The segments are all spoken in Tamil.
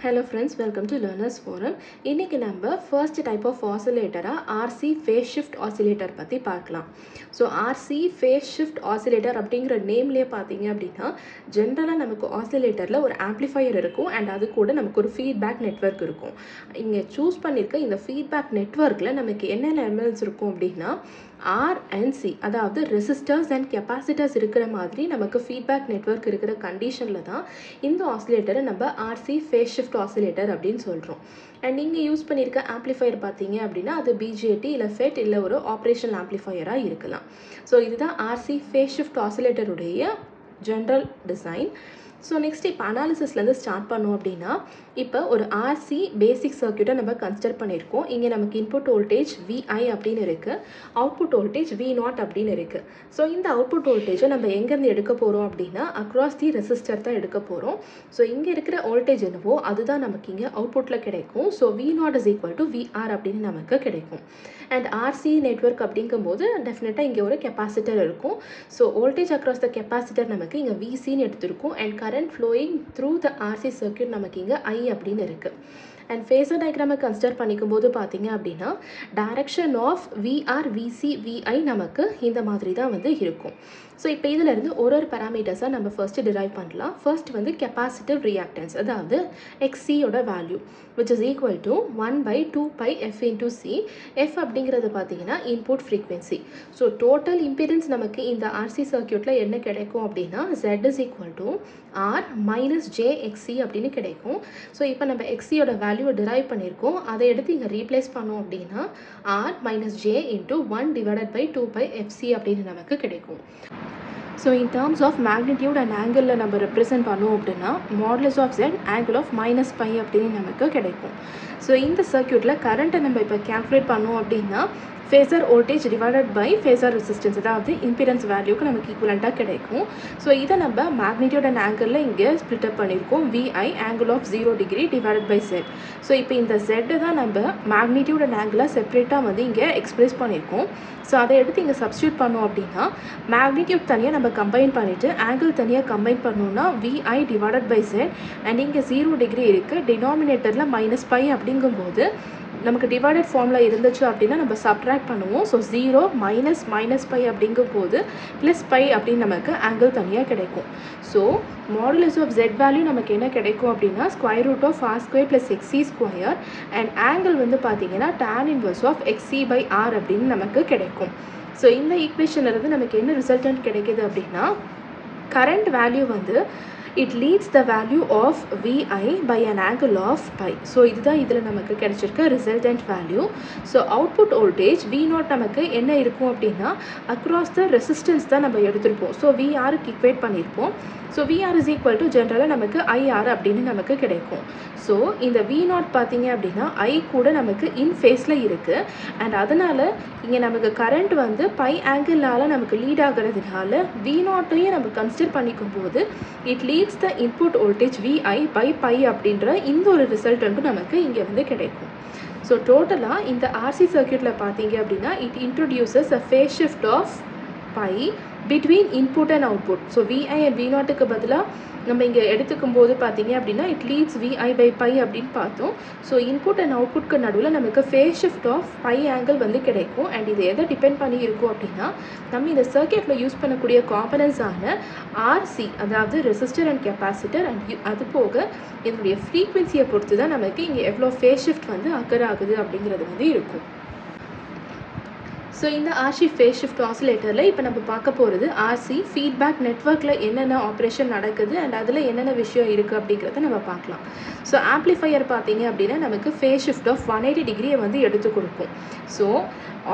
Hello friends, welcome to Learners Forum. இன்னைக்கு நம்ம first type of oscillator RC phase shift oscillator பத்தி பார்க்கலாம். So RC phase shift oscillator அப்படிங்கிற நேம்லயே பார்த்தீங்க அப்படின்னா ஜென்ரலா நமக்கு ஆசிலேட்டர்ல ஒரு ஆம்ப்ளிஃபையர் இருக்கும் அண்ட் அது கூட நமக்கு ஒரு ஃபீட்பேக் நெட்வொர்க் இருக்கும். இங்கே சூஸ் பண்ணியிருக்க இந்த ஃபீட்பேக் நெட்வொர்க்கில் நமக்கு என்னென்ன எலிமெண்ட்ஸ் இருக்கும் அப்படின்னா R and C, அதாவது ரெசிஸ்டர்ஸ் அண்ட் கெப்பாசிட்டர்ஸ் இருக்கிற மாதிரி நமக்கு ஃபீட்பேக் நெட்வொர்க் இருக்கிற கண்டிஷனில் தான் இந்த ஆசிலேட்டரை நம்ம RC ஃபேஸ் ஷிஃப்ட் ஆசிலேட்டர் அப்படின்னு சொல்கிறோம். அண்ட் நீங்கள் யூஸ் பண்ணியிருக்க ஆம்ப்ளிஃபையர் பார்த்தீங்க அப்படின்னா அது பிஜேடி இல்லை ஃபெட் இல்லை ஒரு ஆப்ரேஷனல் ஆம்ப்ளிஃபையராக இருக்கலாம். ஸோ இதுதான் RC ஃபேஸ் ஷிஃப்ட் ஆசிலேட்டருடைய ஜென்ரல் டிசைன். ஸோ நெக்ஸ்ட் இப்போ அனாலிசிஸ்லேருந்து ஸ்டார்ட் பண்ணோம் அப்படின்னா இப்போ ஒரு RC பேசிக் சர்க்யூட்டை நம்ம கன்சிடர் பண்ணியிருக்கோம். இங்கே நமக்கு இன்புட் வோல்டேஜ் VI அப்படின்னு இருக்குது, அவுட்புட் வோல்டேஜ் V0 அப்படின்னு இருக்குது. ஸோ இந்த அவுட்புட் வோல்டேஜை நம்ம எங்கேருந்து எடுக்க போகிறோம் அப்படின்னா அக்ராஸ் தி ரெசிஸ்டர் தான் எடுக்க போகிறோம். ஸோ இங்கே இருக்கிற வோல்டேஜ் என்னவோ அதுதான் நமக்கு இங்கே அவுட்புட்டில் கிடைக்கும். So V0 is equal to VR அப்படின்னு நமக்கு கிடைக்கும். அண்ட் RC நெட்வொர்க் அப்படிங்கும்போது டெஃபினட்டாக இங்கே ஒரு கெப்பாசிட்டர் இருக்கும். So voltage across the capacitor நமக்கு இங்கே VCன்னு எடுத்திருக்கும் and current flowing through the RC circuit நமக்கு இங்கே I அப்படின்னு இருக்குது. அண்ட் ஃபேஸர் டயக்ராமை கன்சிடர் பண்ணிக்கும் போது பார்த்தீங்க அப்படின்னா direction of VR, VC, VI நமக்கு இந்த மாதிரி தான் வந்து இருக்கும். ஸோ இப்போ இதிலேருந்து ஒரு பேராமீட்டர்ஸாக நம்ம ஃபர்ஸ்ட்டு டிரைவ் பண்ணலாம். ஃபர்ஸ்ட் வந்து கெப்பாசிட்டிவ் ரியாக்டன்ஸ், அதாவது XCயோட value which is equal to 1/2πf into C. F அப்படிங்கிறது பார்த்தீங்கன்னா input frequency. So total impedance நமக்கு இந்த RC சர்க்யூட்டில் என்ன கிடைக்கும் அப்படின்னா Z is equal to R minus JXC அப்படின்னு கிடைக்கும். ஸோ இப்போ நம்ம XCயோட வேல்யூவை டிரைவ் பண்ணியிருக்கோம், அதை எடுத்து இங்கே ரீப்ளேஸ் பண்ணோம் அப்படின்னா R minus J into 1 divided by 2πfC அப்படின்னு நமக்கு கிடைக்கும். So in terms of magnitude and ஆங்கிளில் நம்ம ரெப்ரசென்ட் பண்ணோம் அப்படின்னா modulus of Z angle of -π அப்படின்னு நமக்கு கிடைக்கும். ஸோ இந்த சர்க்யூட்டில் கரண்ட்டை நம்ம இப்போ கேல்குலேட் பண்ணோம் அப்படின்னா phasor voltage divided by phasor resistance, அதாவது இம்பிடன்ஸ் வேல்யூக்கு நமக்கு ஈக்குவலண்ட்டாக கிடைக்கும். ஸோ இதை நம்ம மேக்னிடியூட் அண்ட் ஆங்கிளில் இங்கே ஸ்ப்ளிட் அப் பண்ணியிருக்கோம். VI angle of 0 degree divided by Z. So இப்போ இந்த Z தான் நம்ம மேக்னிடியூட் அண்ட் ஆங்கிளாக செப்பரேட்டாக வந்து இங்கே எக்ஸ்பிரஸ் பண்ணியிருக்கோம். ஸோ அதை எடுத்து இங்கே சப்ஸ்டியூட் பண்ணோம் அப்படின்னா மேக்னிடியூட் தனியாக நம்ம கம்பைன் பண்ணிவிட்டு ஆங்கிள் தனியாக கம்பைன் பண்ணோம்னா VI divided by Z and இங்கே 0 டிகிரி இருக்குது, டினாமினேட்டரில் -π அப்படிங்கும்போது நமக்கு டிவைடட் ஃபார்மில் இருந்துச்சு அப்படின்னா நம்ம சப்ட்ராக்ட் பண்ணுவோம். ஸோ 0 -π அப்படிங்கும்போது +π அப்படின்னு நமக்கு ஆங்கிள் தனியாக கிடைக்கும். So modulus of Z value நமக்கு என்ன கிடைக்கும் அப்படின்னா √R² + XC² அண்ட் ஆங்கிள் வந்து பார்த்தீங்கன்னா tan inverse of XC/R அப்படின்னு நமக்கு கிடைக்கும். ஸோ இந்த ஈக்குவேஷன்லேருந்து நமக்கு என்ன ரிசல்டன்ட் கிடைக்கிது அப்படின்னா கரண்ட் வேல்யூ வந்து it leads the value of VI by an angle of π. So இதுதான் இதில் நமக்கு கிடைச்சிருக்க resultant value. So output voltage V0 நமக்கு என்ன இருக்கும் அப்படின்னா அக்ராஸ் த ரெசிஸ்டன்ஸ் தான் நம்ம எடுத்திருப்போம். ஸோ VRக்கு ஈக்குவேட் பண்ணியிருப்போம். So VR is equal to ஜென்ரலாக நமக்கு IR அப்படின்னு நமக்கு கிடைக்கும். ஸோ இந்த V0 பார்த்தீங்க அப்படின்னா I கூட நமக்கு இன் ஃபேஸில் இருக்குது அண்ட் அதனால் இங்கே நமக்கு கரண்ட் வந்து π ஆங்கிளால் நமக்கு லீட் ஆகிறதுனால V0யும் நம்ம கன்சிடர் பண்ணிக்கும் போது it leads the input voltage VI by π அப்படின்ற இந்த ஒரு ரிசல்டன்ட்டும் நமக்கு இங்கே வந்து கிடைக்கும். ஸோ டோட்டலாக இந்த RC சர்க்யூட்டில் பார்த்தீங்க அப்படின்னா it introduces a phase shift of π between input and output. So VI and V0க்கு பதிலாக நம்ம இங்கே எடுத்துக்கும் போது பார்த்தீங்க அப்படின்னா இட் லீட்ஸ் VI by π அப்படின்னு பார்த்தோம். ஸோ இன்புட் அண்ட் அவுட்புட்க்கு நடுவில் நமக்கு ஃபேஸ் ஷிஃப்ட் ஆஃப் π ஆங்கிள் வந்து கிடைக்கும். அண்ட் இது எதை டிபெண்ட் பண்ணி இருக்கும் அப்படின்னா நம்ம இந்த சர்க்யூட்டில் யூஸ் பண்ணக்கூடிய காம்பனன்ஸான RC, அதாவது ரெசிஸ்டர் அண்ட் கெப்பாசிட்டர் அண்ட் அது போக இதனுடைய ஃப்ரீக்வன்சியை பொறுத்து தான் நமக்கு இங்கே எவ்வளோ ஃபேஸ் ஷிஃப்ட் வந்து அக்கர் ஆகுது அப்படிங்கிறது வந்து இருக்கும். ஸோ இந்த RC ஃபேஸ் ஷிஃப்ட் ஆசிலேட்டரில் இப்போ நம்ம பார்க்க போகிறது RC ஃபீட்பேக் நெட்வொர்க்கில் என்னென்ன ஆப்ரேஷன் நடக்குது அண்ட் அதில் என்னென்ன விஷயம் இருக்குது அப்படிங்கிறத நம்ம பார்க்கலாம். ஸோ ஆம்ப்ளிஃபையர் பார்த்தீங்க அப்படின்னா நமக்கு ஃபேஸ் ஷிஃப்ட் ஆஃப் 180 டிகிரியை வந்து எடுத்து கொடுக்கும். ஸோ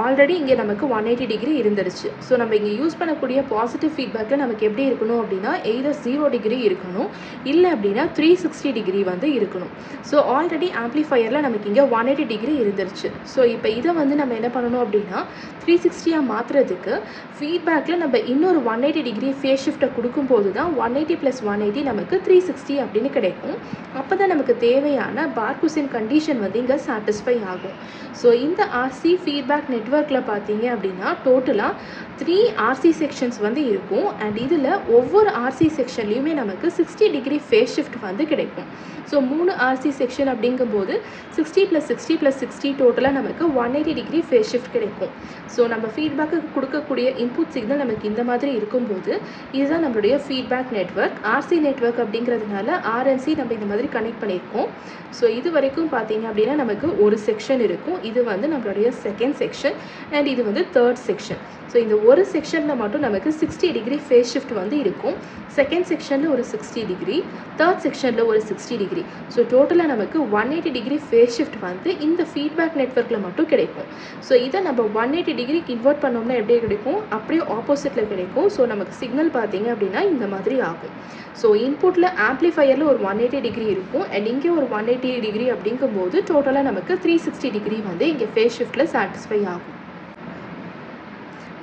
ஆல்ரெடி இங்கே நமக்கு 180 டிகிரி இருந்துருச்சு. ஸோ நம்ம இங்கே யூஸ் பண்ணக்கூடிய பாசிட்டிவ் ஃபீட்பேக்கில் நமக்கு எப்படி இருக்கணும் அப்படின்னா எய்தர் 0 டிகிரி இருக்கணும் இல்லை அப்படின்னா 360 டிகிரி வந்து இருக்கணும். ஸோ ஆல்ரெடி ஆம்ப்ளிஃபையரில் நமக்கு இங்கே 180 டிகிரி இருந்துருச்சு. ஸோ இப்போ இதை வந்து நம்ம என்ன பண்ணணும் அப்படின்னா 360 மாற்றுறதுக்கு ஃபீட்பேக்கில் நம்ம இன்னொரு 180 டிகிரி ஃபேஸ் ஷிஃப்ட்டை கொடுக்கும்போது தான் 180 + 180 நமக்கு 360 அப்படின்னு கிடைக்கும். அப்போ தான் நமக்கு தேவையான பார்குசின் கண்டிஷன் வந்து இங்கே சாட்டிஸ்ஃபை ஆகும். ஸோ இந்த ஆர்சி ஃபீட்பேக் நெட்வொர்க்கில் பார்த்தீங்க அப்படின்னா டோட்டலாக 3 ஆர்சி செக்ஷன்ஸ் வந்து இருக்கும். அண்ட் இதில் ஒவ்வொரு ஆர்சி செக்ஷன்லேயுமே நமக்கு 60 டிகிரி ஃபேஸ் ஷிஃப்ட் வந்து கிடைக்கும். ஸோ 3 ஆர்சி செக்ஷன் அப்படிங்கும்போது 60 + 60 + 60 டோட்டலாக நமக்கு 180 டிகிரி ஃபேஸ் ஷிஃப்ட் கிடைக்கும். ஸோ நம்ம ஃபீட்பேக்கு கொடுக்கக்கூடிய இன்புட் சிக்னல் நமக்கு இந்த மாதிரி இருக்கும்போது இதுதான் நம்மளுடைய ஃபீட்பேக் நெட்வொர்க். ஆர்சி நெட்வொர்க் அப்படிங்கிறதுனால ஆர்என்சி நம்ம இந்த மாதிரி கனெக்ட் பண்ணியிருக்கோம். ஸோ இது வரைக்கும் பார்த்தீங்க அப்படின்னா நமக்கு ஒரு செக்ஷன் இருக்கும். இது வந்து நம்மளுடைய செகண்ட் செக்ஷன் அண்ட் இது வந்து தேர்ட் செக்ஷன். ஸோ இந்த ஒரு செக்ஷனில் மட்டும் நமக்கு 60 டிகிரி ஃபேஸ் ஷிஃப்ட் வந்து இருக்கும். செகண்ட் செக்ஷனில் ஒரு 60 டிகிரி, தேர்ட் செக்ஷனில் ஒரு 60 டிகிரி. ஸோ டோட்டலாக நமக்கு 180 டிகிரி ஃபேஸ் ஷிஃப்ட் வந்து இந்த ஃபீட்பேக் நெட்வொர்க்கில் மட்டும் கிடைக்கும். ஸோ இதை நம்ம 180 டிகிரிக்கு இன்வெர்ட் பண்ணோம்னா எப்படி கிடைக்கும், அப்படியே ஆப்போசிட்டில் கிடைக்கும். ஸோ நமக்கு சிக்னல் பார்த்தீங்க அப்படின்னா இந்த மாதிரி ஆகும். ஸோ இன்புட்டில் ஆம்ப்ளிஃபையரில் ஒரு 180 டிகிரி இருக்கும் அண்ட் இங்கே ஒரு 180 டிகிரி அப்படிங்கும்போது டோட்டலாக நமக்கு 360 டிகிரி வந்து இங்கே ஃபேஸ் ஷிஃப்ட்டில் சாட்டிஸ்ஃபை ஆகும்.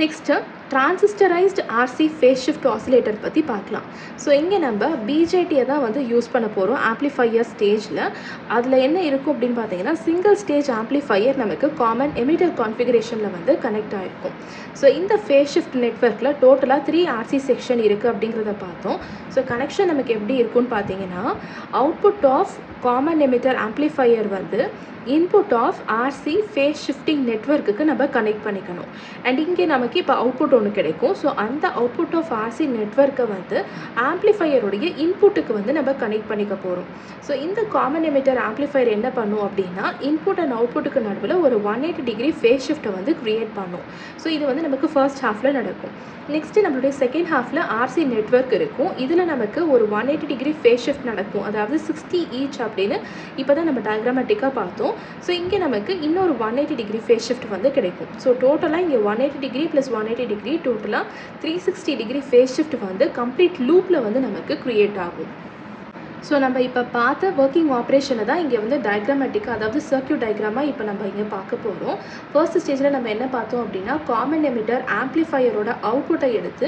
Next transistorised R C phase shift oscillator பற்றி பார்க்கலாம். ஸோ இங்கே நம்ம பிஜேடியை தான் வந்து யூஸ் பண்ண போகிறோம் ஆம்ப்ளிஃபையர் ஸ்டேஜில். அதில் என்ன இருக்கும் அப்படின்னு பார்த்தீங்கன்னா சிங்கிள் ஸ்டேஜ் ஆம்ப்ளிஃபையர் நமக்கு காமன் எமிட்டர் கான்ஃபிகரேஷனில் வந்து கனெக்ட் ஆகிருக்கும். ஸோ இந்த ஃபேஸ் ஷிஃப்ட் நெட்வொர்க்கில் டோட்டலாக 3 ஆர்சி செக்ஷன் இருக்குது அப்படிங்கிறத பார்த்தோம். ஸோ கனெக்ஷன் நமக்கு எப்படி இருக்குன்னு பார்த்தீங்கன்னா output of common emitter amplifier வந்து input of R C phase shifting நெட்வொர்க்குக்கு நம்ம கனெக்ட் பண்ணிக்கணும். அண்ட் இங்கே நமக்கு இப்போ அவுட்புட் ஒன்று கிடைக்கும். ஸோ அந்த அவுட்புட் ஆஃப் ஆர்சி நெட்வொர்க்கை வந்து ஆம்ப்ளிஃபையருடைய இன்புட்டுக்கு வந்து நம்ம கனெக்ட் பண்ணிக்க போகிறோம். ஸோ இந்த காமன் எமிட்டர் ஆம்ப்ளிஃபையர் என்ன பண்ணும் அப்படின்னா இன்புட் அண்ட் அவுட்புட்டுக்கு நடுவில் ஒரு 180 டிகிரி ஃபேஸ் ஷிஃப்ட்டை வந்து க்ரியேட் பண்ணும். ஸோ இது வந்து நமக்கு ஃபர்ஸ்ட் ஹாஃபில் நடக்கும். நெக்ஸ்ட்டு நம்மளுடைய செகண்ட் ஹாஃபில் ஆர்சி நெட்வொர்க் இருக்கும். இதில் நமக்கு ஒரு 180 டிகிரி ஃபேஸ் ஷிஃப்ட் நடக்கும். அதாவது 60 ஈச் அப்படின்னு இப்போ தான் நம்ம டயக்ராமேட்டிக்காக பார்த்தோம். ஸோ இங்கே நமக்கு இன்னொரு 180 டிகிரி ஃபேஸ் ஷிஃப்ட் வந்து கிடைக்கும். ஸோ டோட்டலாக இங்கே 180 டிகிரி + 180 டிகிரி டோட்டலாக 360 டிகிரி ஃபேஸ் ஷிஃப்ட் வந்து கம்ப்ளீட் லூப்பில் வந்து நமக்கு க்ரியேட் ஆகும். ஸோ நம்ம இப்போ பார்த்த ஒர்க்கிங் ஆப்ரேஷனை தான் இங்கே வந்து டயக்ராமேட்டிக்காக அதாவது சர்க்யூட் டயக்ராமாக இப்போ நம்ம இங்கே பார்க்க போகிறோம். ஃபர்ஸ்ட் ஸ்டேஜில் நம்ம என்ன பார்த்தோம் அப்படின்னா காமன் எமிட்டர் ஆம்ப்ளிஃபையரோட அவுட்புட்டை எடுத்து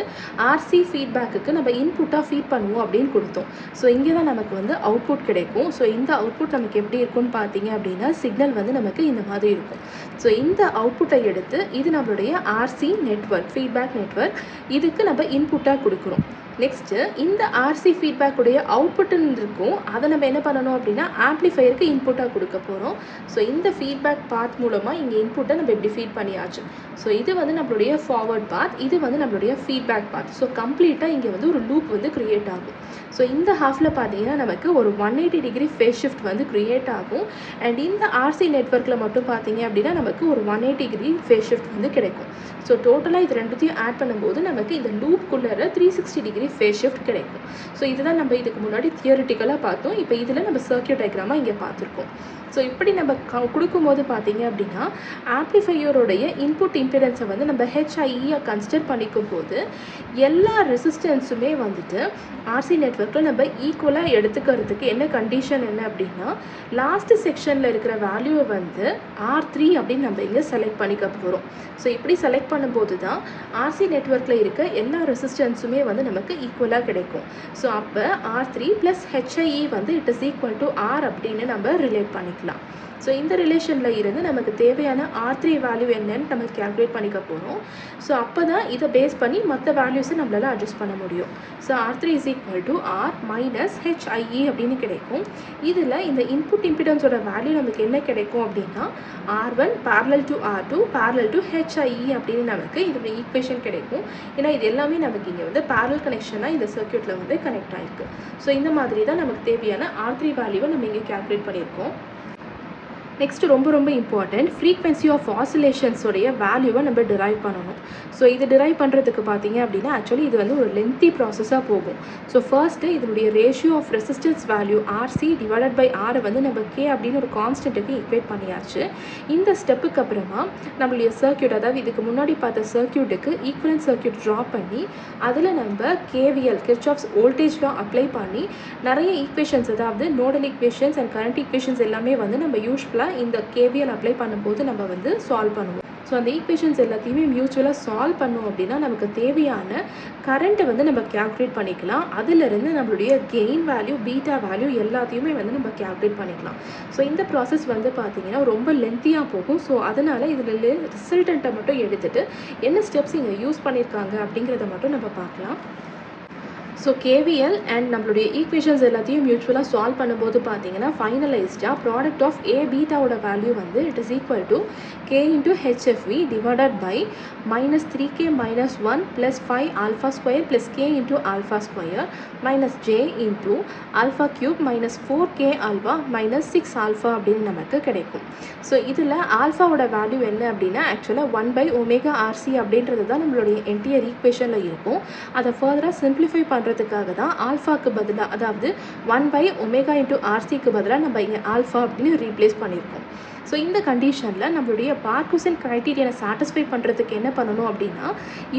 ஆர்சி ஃபீட்பேக்குக்கு நம்ம இன்புட்டாக ஃபீட் பண்ணுவோம் அப்படின்னு கொடுத்தோம். ஸோ இங்கே தான் நமக்கு வந்து அவுட்புட் கிடைக்கும். ஸோ இந்த அவுட்புட் நமக்கு எப்படி இருக்குன்னு பார்த்தீங்க அப்படின்னா சிக்னல் வந்து நமக்கு இந்த மாதிரி இருக்கும். ஸோ இந்த அவுட்புட்டை எடுத்து இது நம்மளுடைய ஆர்சி நெட்வொர்க் ஃபீட்பேக் நெட்வொர்க் இதுக்கு நம்ம இன்புட்டாக கொடுக்குறோம். நெக்ஸ்ட்டு இந்த ஆர்சி ஃபீட்பேக்குடைய அவுட்புட்டுன்னு இருக்கும். அதை நம்ம என்ன பண்ணணும் அப்படின்னா ஆம்ப்ளிஃபையருக்கு இன்புட்டாக கொடுக்க போகிறோம். ஸோ இந்த ஃபீட்பேக் பாத் மூலமாக இங்கே இன்புட்டை நம்ம எப்படி ஃபீட் பண்ணியாச்சு. ஸோ இது வந்து நம்மளுடைய ஃபார்வர்ட் பாத், இது வந்து நம்மளுடைய ஃபீட்பேக் பாத். ஸோ கம்ப்ளீட்டாக இங்கே வந்து ஒரு லூப் வந்து க்ரியேட் ஆகும். ஸோ இந்த ஹாஃபில் பார்த்தீங்கன்னா நமக்கு ஒரு 180 டிகிரி ஃபேஸ் ஷிஃப்ட் வந்து க்ரியேட் ஆகும். அண்ட் இந்த ஆர்சி நெட்வொர்க்கில் மட்டும் பார்த்தீங்க அப்படின்னா நமக்கு ஒரு 180 டிகிரி ஃபேஸ் ஷிஃப்ட் வந்து கிடைக்கும். ஸோ டோட்டலாக இது ரெண்டுத்தையும் ஆட் பண்ணும்போது நமக்கு இந்த லூப்குள்ளே 360 டிகிரி ஃபேஸ் ஷிஃப்ட் கிடைக்கும். ஸோ இதுதான் நம்ம இதுக்கு முன்னாடி தியரிட்டிக்கலாக பார்த்தோம். இப்போ இதில் நம்ம சர்க்யூட் டயக்ராமாக இங்கே பார்த்துருக்கோம். ஸோ இப்படி நம்ம கொடுக்கும்போது பார்த்தீங்க அப்படின்னா ஆம்ப்ளிஃபையருடைய இன்புட் இம்பிடன்ஸை வந்து நம்ம ஹெச்ஐஇயை கன்சிடர் பண்ணிக்கும் போது எல்லா ரெசிஸ்டன்ஸுமே வந்துட்டு ஆர்சி நெட்வொர்க்கில் நம்ம ஈக்குவலாக எடுத்துக்கிறதுக்கு என்ன கண்டிஷன் என்ன அப்படின்னா லாஸ்ட் செக்ஷனில் இருக்கிற வேல்யூவை வந்து R3 அப்படின்னு நம்ம இங்கே செலக்ட் பண்ணிக்க போகிறோம். ஸோ இப்படி செலக்ட் பண்ணும்போது தான் ஆர்சி நெட்வொர்க்கில் இருக்க எல்லா ரெசிஸ்டன்ஸுமே வந்து நமக்கு ஈக்குவலாக கிடைக்கும். ஸோ அப்போ R3 + HIE வந்து it is equal to R அப்படின்னு நம்ம ரிலேட் பண்ணிக்கலாம். ஸோ இந்த ரிலேஷனில் இருந்து நமக்கு தேவையான R3 வேல்யூ என்னன்னு நம்ம கேல்குலேட் பண்ணிக்க போகிறோம். ஸோ அப்போ தான் இதை பேஸ் பண்ணி மற்ற வேல்யூஸை நம்மளால் அட்ஜஸ்ட் பண்ண முடியும். ஸோ R3 = R - HIE அப்படின்னு கிடைக்கும். இதில் இந்த இன்புட் இம்பிடன்ஸோட வேல்யூ நமக்கு என்ன கிடைக்கும் அப்படின்னா R1 ∥ R2 ∥ HIE அப்படின்னு நமக்கு இதோட ஈக்குவேஷன் கிடைக்கும். ஏன்னா இது எல்லாமே நமக்கு இங்கே வந்து பேரல் கனெக்ஷனாக இந்த சர்க்யூட்டில் வந்து கனெக்ட் ஆகிருக்கு. ஸோ இந்த மாதிரி தான் நமக்கு தேவையான R3 வேல்யூவை நம்ம இங்கே கேல்குலேட் பண்ணியிருக்கோம். நெக்ஸ்ட் ரொம்ப இம்பார்ட்டன்ட் ஃப்ரீக்வன்சி ஆஃப் ஆசிலேஷன்ஸோடைய வேல்யூவை நம்ம டிரைவ் பண்ணணும். ஸோ இது டிரைவ் பண்ணுறதுக்கு பார்த்தீங்க அப்படின்னா ஆக்சுவலி இது வந்து ஒரு லென்த்தி ப்ராசஸாக போகும். ஸோ ஃபர்ஸ்ட்டு இதனுடைய ratio of resistance value RC / R வந்து நம்ம K அப்படின்னு ஒரு கான்ஸ்டன்ட்டுக்கு ஈக்குவேட் பண்ணியாச்சு. இந்த ஸ்டெப்புக்கு அப்புறமா நம்மளுடைய சர்க்யூட் அதாவது இதுக்கு முன்னாடி பார்த்த சர்க்யூட்டுக்கு ஈக்குவலன்ட் சர்க்யூட் ட்ரா பண்ணி அதில் நம்ம KVL Kirchhoff's voltage law apply பண்ணி நிறைய ஈக்குவேஷன்ஸ் அதாவது nodal equations and current equations எல்லாமே வந்து நம்ம யூஸ்ஃபுல்லாக இந்த KVL அப்ளை பண்ணும்போது நம்ம வந்து சால்வ் பண்ணுவோம். ஸோ அந்த ஈக்குவேஷன்ஸ் எல்லாத்தையுமே மியூச்சுவலாக சால்வ் பண்ணோம் அப்படின்னா நமக்கு தேவையான கரண்ட்டை வந்து நம்ம கேல்குலேட் பண்ணிக்கலாம். அதிலிருந்து நம்மளுடைய கெயின் வேல்யூ, பீட்டா வேல்யூ எல்லாத்தையுமே வந்து நம்ம கேல்குலேட் பண்ணிக்கலாம். ஸோ இந்த ப்ராசஸ் வந்து பார்த்திங்கன்னா ரொம்ப லென்த்தியாக போகும். ஸோ அதனால் இதில் ரிசல்டண்ட்டை மட்டும் எடுத்துகிட்டு என்ன ஸ்டெப்ஸ் இங்கே யூஸ் பண்ணியிருக்காங்க அப்படிங்கிறத மட்டும் நம்ம பார்க்கலாம். ஸோ கேவிஎல் அண்ட் நம்மளுடைய ஈக்குவேஷன்ஸ் எல்லாத்தையும் மியூச்சுவலாக சால்வ் பண்ணும்போது பார்த்தீங்கன்னா ஃபைனலைஸ்டாக ப்ராடக்ட் ஆஃப் ஏ பீட்டாவோட வேல்யூ வந்து it is equal to K into HFV divided by -3k - 1 + 5 alpha square plus K into alpha square minus J into alpha cube -4k alpha -6 alpha அப்படின்னு நமக்கு கிடைக்கும். ஸோ இதில் ஆல்ஃபாவோட வேல்யூ என்ன அப்படின்னா ஆக்சுவலாக 1/ωRC அப்படின்றது தான் நம்மளுடைய என்டையர் ஈக்குவேஷனில் இருக்கும். அதை ஃபர்தராக சிம்பிளிஃபை பண்ணுறதுக்காக தான் ஆல்ஃபாக்கு பதிலாக, அதாவது 1/ω/RCக்கு பதிலாக நம்ம இங்கே ஆல்ஃபா அப்படின்னு ரீப்ளேஸ் பண்ணியிருக்கோம். ஸோ இந்த கண்டிஷனில் நம்மளுடைய பார்க்குசன் க்ரைட்டீரியனை சாட்டிஸ்ஃபை பண்ணுறதுக்கு என்ன பண்ணணும் அப்படின்னா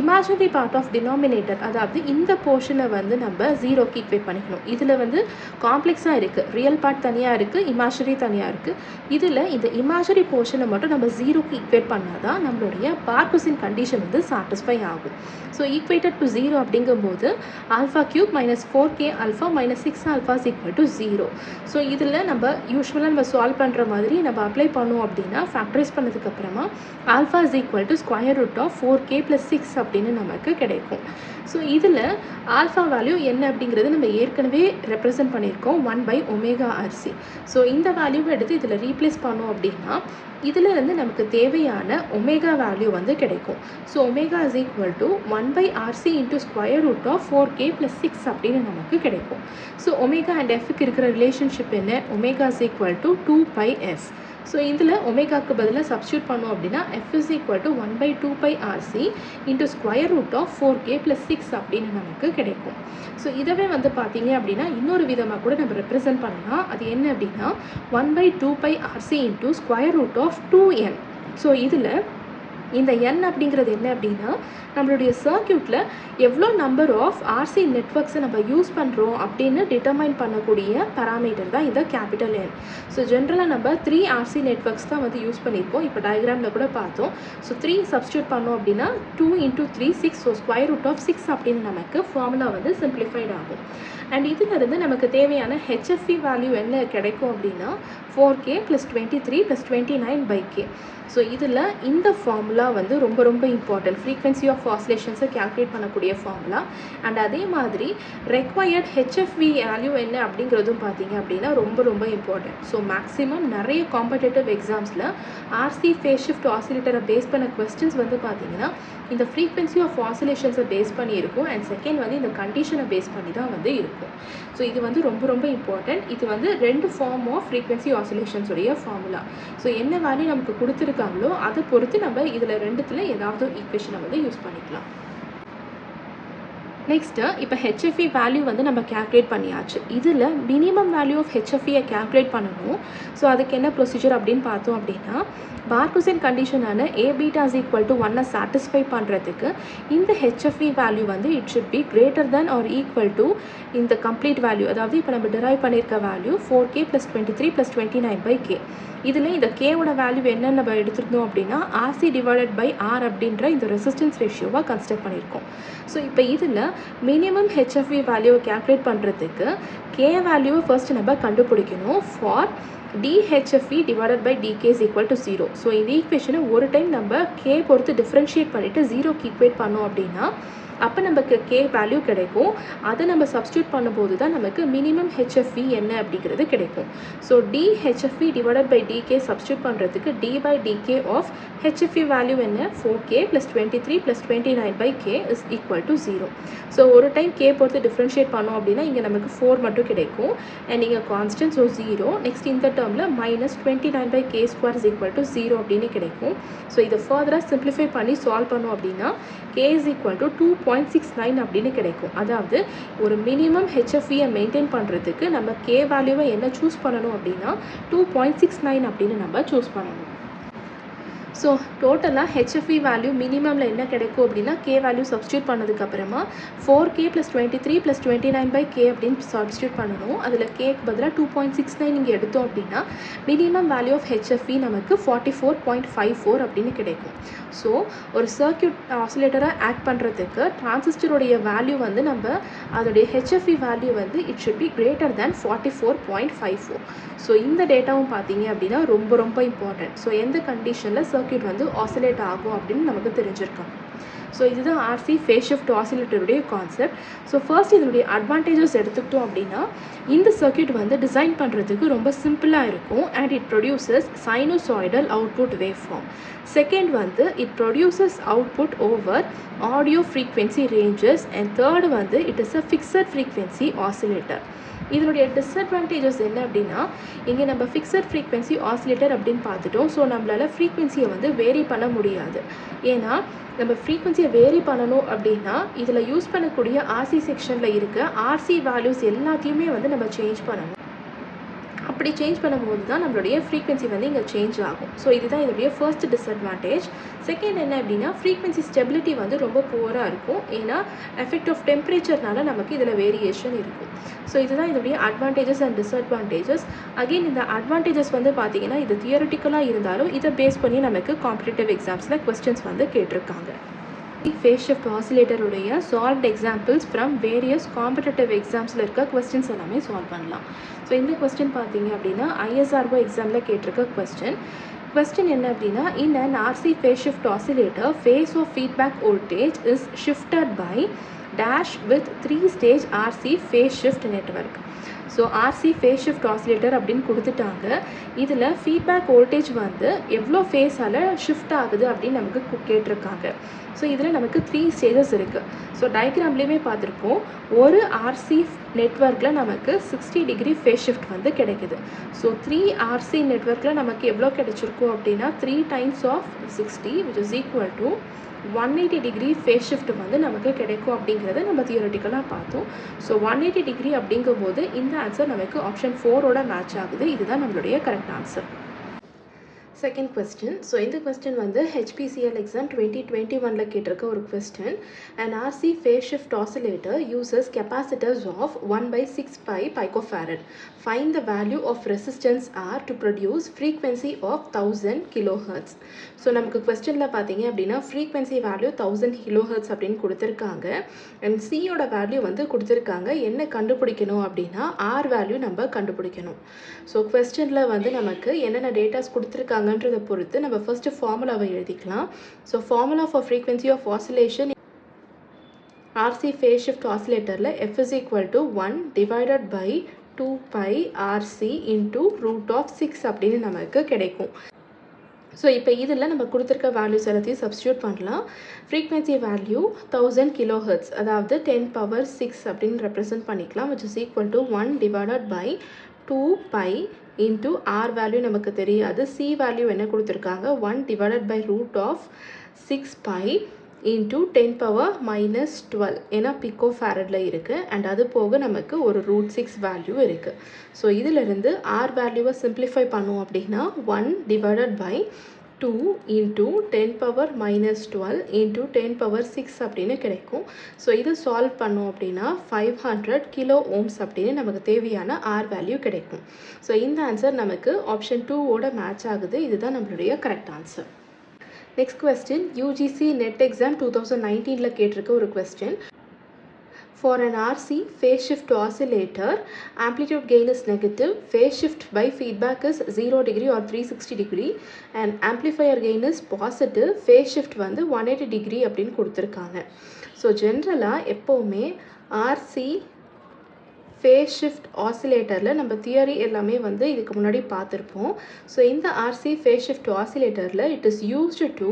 இமேஜினரி பார்ட் ஆஃப் டினாமினேட்டர், அதாவது இந்த போர்ஷனை வந்து நம்ம 0க்கு ஈக்குவேட் பண்ணிக்கணும். இதில் வந்து காம்ப்ளெக்ஸாக இருக்குது, ரியல் பார்ட் தனியாக இருக்குது, இமேஜினரி தனியாக இருக்குது. இதில் இந்த இமேஜினரி போர்ஷனை மட்டும் நம்ம 0க்கு ஈக்குவேட் பண்ணால் தான் நம்மளுடைய பார்க்குசன் கண்டிஷன் வந்து சாட்டிஸ்ஃபை ஆகும். ஸோ ஈக்குவேட்டட் டு 0 அப்படிங்கும்போது alpha cube -4k alpha -6 alpha is equal to 0. So இதில் நம்ம யூஸ்வலாக நம்ம சால்வ் பண்ணுற மாதிரி நம்ம அப்ளை பண்ணோம் அப்படின்னா ஃபேக்டரைஸ் பண்ணதுக்கப்புறமா alpha is equal to √4k + 6 அப்படின்னு நமக்கு கிடைக்கும். ஸோ இதில் ஆல்ஃபா வேல்யூ என்ன அப்படிங்கிறது நம்ம ஏற்கனவே ரெப்ரசன்ட் பண்ணியிருக்கோம் 1/ωRC. ஸோ இந்த வேல்யூவை எடுத்து இதில் ரீப்ளேஸ் பண்ணோம் அப்படின்னா இதிலிருந்து நமக்கு தேவையான ஒமேகா வேல்யூ வந்து கிடைக்கும். So omega is equal to 1/RC into √4k + 6 அப்படின்னு நமக்கு கிடைக்கும். ஸோ ஒமேகா அண்ட் எஃப்க்கு இருக்கிற ரிலேஷன்ஷிப் என்ன? Omega is equal to 2πf. So இதில் ஒமேகாக்கு பதிலாக சப்ஸ்டியூட் பண்ணோம் அப்படின்னா f is equal to 1/2πRC into √4k + 6 அப்படின்னு நமக்கு கிடைக்கும். ஸோ இதவே வந்து பார்த்தீங்க அப்படின்னா இன்னொரு விதமாக கூட நம்ம ரெப்ரசன்ட் பண்ணலாம். அது என்ன அப்படின்னா 1/2πRC இன்டூ √2n. ஸோ இதில் இந்த n அப்படிங்கிறது என்ன அப்படின்னா நம்மளுடைய சர்க்யூட்டில் எவ்வளோ நம்பர் ஆஃப் RC நெட்வொர்க்ஸை நம்ம யூஸ் பண்ணுறோம் அப்படின்னு டிட்டர்மைன் பண்ணக்கூடிய பராமீட்டர் தான் இந்த கேபிட்டல் N. ஸோ ஜென்ரலாக நம்ம 3 RC நெட்வொர்க்ஸ் தான் வந்து யூஸ் பண்ணியிருப்போம். இப்போ டயக்ராமில் கூட பார்த்தோம். ஸோ 3 சப்ஸ்டியூட் பண்ணோம் அப்படின்னா 2 × 3 6. ஸோ √6 அப்படின்னு நமக்கு ஃபார்முலா வந்து சிம்பிளிஃபைட் ஆகும். அண்ட் இதிலிருந்து நமக்கு தேவையான HFE வேல்யூ என்ன கிடைக்கும் அப்படின்னா 4k + 23 + 29/k. ஸோ இதில் இந்த ஃபார்முலா வந்து ரொம்ப ரொம்ப இம்பார்ட்டன்ட். ஃப்ரீக்வன்சி ஆஃப் ஆசிலேஷன்ஸை கேல்குலேட் பண்ணக்கூடிய ஃபார்முலா. அண்ட் அதே மாதிரி ரெக்வயர்ட் HFE வேல்யூ என்ன அப்படிங்கிறதும் பார்த்தீங்க அப்படின்னா ரொம்ப ரொம்ப இம்பார்ட்டன்ட். ஸோ மேக்ஸிமம் நிறைய காம்படேட்டிவ் எக்ஸாம்ஸில் RC ஃபேஸ் ஷிஃப்ட் ஆசிலேட்டரை பேஸ் பண்ண கொஸ்டின்ஸ் வந்து பார்த்தீங்கன்னா இந்த ஃப்ரீக்வன்சி ஆஃப் ஆசிலேஷன்ஸை பேஸ் பண்ணி இருக்கும். அண்ட் செகண்ட் வந்து இந்த கண்டிஷனை பேஸ் பண்ணி தான் வந்து இருக்கும். ஸோ இது வந்து ரொம்ப ரொம்ப இம்பார்ட்டன்ட். இது வந்து 2 ஃபார்ம் ஆஃப் ஃப்ரீக்வன்சி ஆசிலேஷன்ஸுடைய ஃபார்முலா. ஸோ என்ன வேல்யூ நமக்கு கொடுத்துருக்காங்களோ அதை பொறுத்து நம்ம இதில் ரெண்டுத்தில் ஏதாவது ஈக்குவேஷனை வந்து யூஸ் பண்ணிக்கலாம். நெக்ஸ்ட்டு இப்போ HFE வேல்யூ வந்து நம்ம கேல்குலேட் பண்ணியாச்சு. இதில் மினிமம் வேல்யூ ஆஃப் HFEயை கேல்குலேட் பண்ணணும். ஸோ அதுக்கு என்ன ப்ரொசீஜர் அப்படின்னு பார்த்தோம் அப்படின்னா பார்குசன் கண்டிஷனான A beta is equal to 1 satisfy பண்ணுறதுக்கு இந்த HFE வேல்யூ வந்து it should be greater than or equal to இந்த கம்ப்ளீட் வேல்யூ, அதாவது இப்போ நம்ம டிரைவ் பண்ணியிருக்க வேல்யூ 4k + 23 + 29/k. இதில் இந்த கேவோட வேல்யூ என்னென்னு நம்ம எடுத்துருந்தோம் அப்படின்னா RC டிவைடட் பை R அப்படின்ற இந்த ரெசிஸ்டன்ஸ் ரேஷியோவாக கன்சிடர் பண்ணியிருக்கோம். ஸோ இப்போ இதில் மினிமம் HFE வேல்யூவை கேல்குலேட் பண்ணுறதுக்கு K வேல்யூவை ஃபர்ஸ்ட் நம்ம கண்டுபிடிக்கணும். For DHFE divided by DK is equal to 0. So இந்த ஈக்குவேஷனை ஒரு டைம் நம்ம K பொறுத்து டிஃப்ரென்ஷியேட் பண்ணிவிட்டு 0க்கு ஈக்குவேட் பண்ணோம் அப்படின்னா அப்போ நமக்கு K வேல்யூ கிடைக்கும். அதை நம்ம சப்ஸ்டியூட் பண்ணும்போது தான் நமக்கு மினிமம் HFE என்ன அப்படிங்கிறது கிடைக்கும். So DHFE divided by DK substitute பண்ணுறதுக்கு D/DK ஆஃப் HFE வேல்யூ என்ன 4k + 23 + 29/k is equal to 0. So ஒரு டைம் K பொறுத்து டிஃப்ரென்ஷியேட் பண்ணோம் அப்படின்னா இங்கே நமக்கு 4 மட்டும் கிடைக்கும். அண்ட் இங்கே கான்ஸ்டன்ட், ஸோ 0. நெக்ஸ்ட் இந்த டேர்மில் -29/k² is equal to 0 அப்படின்னு கிடைக்கும். ஸோ இதை ஃபர்தராக சிம்பிளிஃபை பண்ணி சால்வ் பண்ணோம் அப்படின்னா K is equal to 2.69 அப்படின்னு கிடைக்கும். அதாவது ஒரு மினிமம் HFEயை மெயின்டைன் பண்ணுறதுக்கு நம்ம K வேல்யூவை என்ன சூஸ் பண்ணணும் அப்படின்னா 2.69 அப்படின்னு நம்ம சூஸ் பண்ணணும். ஸோ டோட்டலாக ஹெச்எஃப்இ வேல்யூ மினிமமில் என்ன கிடைக்கும் அப்படின்னா கே வேல்யூ சப்ஸ்டியூட் பண்ணதுக்கப்புறமா 4k + 23 + 29/k அப்படின்னு சப்ஸ்டியூட் பண்ணணும். அதில் கேக்கு பதிலாக 2.69 நீங்கள் எடுத்தோம் அப்படின்னா மினிமம் வேல்யூ ஆஃப் ஹெச்எஃப்இ நமக்கு 44.54 அப்படின்னு கிடைக்கும். ஸோ ஒரு சர்க்யூட் ஆசிலேட்டராக ஆக்ட் பண்ணுறதுக்கு டிரான்சிஸ்டருடைய வேல்யூ வந்து நம்ம அதோடைய ஹெச்எஃப்இ வேல்யூ வந்து it should be greater than 44.54. So இந்த டேட்டாவும் பார்த்தீங்க அப்படின்னா ரொம்ப ரொம்ப இம்பார்ட்டன்ட். ஸோ எந்த கண்டிஷனில் சர்க்யூட் வந்து ஆசிலேட் ஆகும் அப்படின்னு நமக்கு தெரிஞ்சிருக்கோம். ஸோ இதுதான் ஆர்சி ஃபேஸ் ஷிஃப்ட் ஆசிலேட்டருடைய கான்செப்ட். ஸோ ஃபர்ஸ்ட் இதனுடைய அட்வான்டேஜஸ் எடுத்துக்கிட்டோம் அப்படின்னா இந்த சர்க்யூட் வந்து டிசைன் பண்ணுறதுக்கு ரொம்ப சிம்பிளாக இருக்கும் and it produces sinusoidal output wave form. Second வந்து it produces output over audio frequency ranges and third வந்து it is a fixed frequency oscillator. இதனுடைய டிஸ்அட்வான்டேஜஸ் என்ன அப்படின்னா இங்கே நம்ம ஃபிக்ஸட் ஃப்ரீக்வென்சி ஆசிலேட்டர் அப்படின்னு பார்த்துட்டோம். ஸோ நம்மளால் ஃப்ரீக்வென்சியை வந்து வேரி பண்ண முடியாது. ஏன்னா நம்ம ஃப்ரீக்வென்சியை வேரி பண்ணணும் அப்படின்னா இதில் யூஸ் பண்ணக்கூடிய ஆர்சி செக்ஷனில் இருக்க ஆர்சி வேல்யூஸ் எல்லாத்தையுமே வந்து நம்ம சேஞ்ச் பண்ணணும். அப்படி சேஞ்ச் பண்ணும்போது தான் நம்மளுடைய ஃப்ரீக்வென்சி வந்து இங்கே சேஞ்ச் ஆகும். ஸோ இதுதான் இதோடைய ஃபர்ஸ்ட் டிஸ்அட்வான்டேஜ். செகண்ட் என்ன அப்படின்னா ஃப்ரீக்வென்சி ஸ்டெபிலிட்டி வந்து ரொம்ப புவராக இருக்கும். ஏன்னா எஃபெக்ட் ஆஃப் டெம்பரேச்சர்னால நமக்கு இதில் வேரியேஷன் இருக்கும். ஸோ இதுதான் இதோடைய அட்வான்டேஜஸ் அண்ட் டிஸ்அட்வான்டேஜஸ். அகெயின் இந்த அட்வான்டேஜஸ் வந்து பார்த்தீங்கன்னா இது தியரிட்டிக்கலாக இருந்தாலும் இதை பேஸ் பண்ணி நமக்கு காம்படிட்டிவ் எக்ஸாம்ஸில் கொஸ்டின்ஸ் வந்து கேட்டிருக்காங்க. ஃபேஸ் ஷிஃப்ட் ஆசிலேட்டருடைய solved examples from various competitive எக்ஸாம்ஸில் இருக்க கொஸ்டின்ஸ் எல்லாமே சால்வ் பண்ணலாம். ஸோ இந்த கொஸ்டின் பார்த்தீங்க அப்படின்னா ஐஎஸ்ஆர்ஓ எக்ஸாமில் கேட்டிருக்க கொஸ்டின் என்ன அப்படின்னா in an RC phase shift oscillator phase of feedback voltage is shifted by dash with 3-stage RC phase shift network. So RC phase shift oscillator அப்படின்னு கொடுத்துட்டாங்க. இதில் ஃபீட்பேக் வோல்டேஜ் வந்து எவ்வளோ ஃபேஸால் ஷிஃப்ட் ஆகுது அப்படின்னு நமக்கு கேட்டிருக்காங்க. ஸோ இதில் நமக்கு 3 ஸ்டேஜஸ் இருக்குது. ஸோ டயக்ராம்லேயுமே பார்த்துருப்போம். ஒரு ஆர்சி நெட்வொர்க்கில் நமக்கு 60 டிகிரி ஃபேஸ் ஷிஃப்ட் வந்து கிடைக்குது. ஸோ 3 ஆர்சி நெட்வொர்க்கில் நமக்கு எவ்வளோ கிடைச்சிருக்கும் அப்படின்னா 3 times of 60 which is equal to 180 degree phase shift வந்து நமக்கு கிடைக்கும் அப்படிங்கிறத நம்ம தியரிட்டிக்கலாக பார்த்தோம். ஸோ 180 டிகிரி அப்படிங்கும்போது இந்த ஆன்சர் நமக்கு ஆப்ஷன் 4ஓட மேட்ச் ஆகுது. இதுதான் நம்மளுடைய correct answer. Second question. So இந்த கொஸ்டின் வந்து HPCL எக்ஸாம் 2021 கேட்டிருக்க ஒரு question. And RC phase shift oscillator uses capacitors of 1/6 picofarad. Find the value of resistance R to produce frequency of 1000 kHz. So நமக்கு கொஸ்டினில் பார்த்தீங்க அப்படின்னா ஃப்ரீக்வென்சி வேல்யூ 1000 kHz அப்படின்னு கொடுத்துருக்காங்க. அண்ட் சியோட வேல்யூ வந்து கொடுத்துருக்காங்க. என்ன கண்டுபிடிக்கணும் அப்படின்னா ஆர் வேல்யூ நம்ம கண்டுபிடிக்கணும். ஸோ கொஸ்டினில் வந்து நமக்கு என்னென்ன டேட்டாஸ் கொடுத்துருக்காங்கன்றதை பொறுத்து நம்ம ஃபர்ஸ்ட் ஃபார்முலாவை எழுதிக்கலாம். So formula for frequency of oscillation R C phase shift ஆசிலேட்டரில் F is equal to 1 divided by 2 RC into √6 அப்படின்னு நமக்கு கிடைக்கும். ஸோ இப்போ இதில் நம்ம கொடுத்துருக்க வேல்யூஸ் எல்லாத்தையும் சப்ஸ்டியூட் பண்ணலாம். ஃப்ரீக்வென்சி வேல்யூ 1000 kHz அதாவது 10⁻6 அப்படின்னு ரெப்ரசன்ட் பண்ணிக்கலாம் which is equal to 1 divided by 2 into R value நமக்கு தெரியாது. C வேல்யூ என்ன கொடுத்துருக்காங்க 1 divided by √6 into 10⁻⁻12 ஏன்னா பிகோஃபாரடில் இருக்குது. அண்ட் அது போக நமக்கு ஒரு √6 வேல்யூ இருக்குது. ஸோ இதிலிருந்து R வேல்யூவை சிம்பிளிஃபை பண்ணுவோம் அப்படின்னா 1 divided by 2 into 10⁻⁻12 into 10⁻6 அப்படின்னு கிடைக்கும். ஸோ இதை சால்வ் பண்ணோம் அப்படின்னா 500 கிலோ ஓம்ஸ் அப்படின்னு நமக்கு தேவையான R வேல்யூ கிடைக்கும். ஸோ இந்த ஆன்சர் நமக்கு ஆப்ஷன் 2ஓட மேட்ச் ஆகுது. இதுதான் நம்மளுடைய correct answer. Next question UGC net exam 2019 கேட்டிருக்க ஒரு question. For an RC phase shift oscillator, amplitude gain is negative, phase shift by feedback is 0 degree or 360 degree, and amplifier gain is positive, phase shift வந்து 180 degree அப்படின்னு கொடுத்துருக்காங்க. ஸோ ஜென்ரலாக எப்போவுமே RC ஃபேஸ் ஷிஃப்ட் ஆசிலேட்டரில் நம்ம தியரி எல்லாமே வந்து இதுக்கு முன்னாடி பார்த்துருப்போம். ஸோ இந்த ஆர்சி ஃபேஸ் ஷிஃப்ட் ஆசிலேட்டரில் it is used to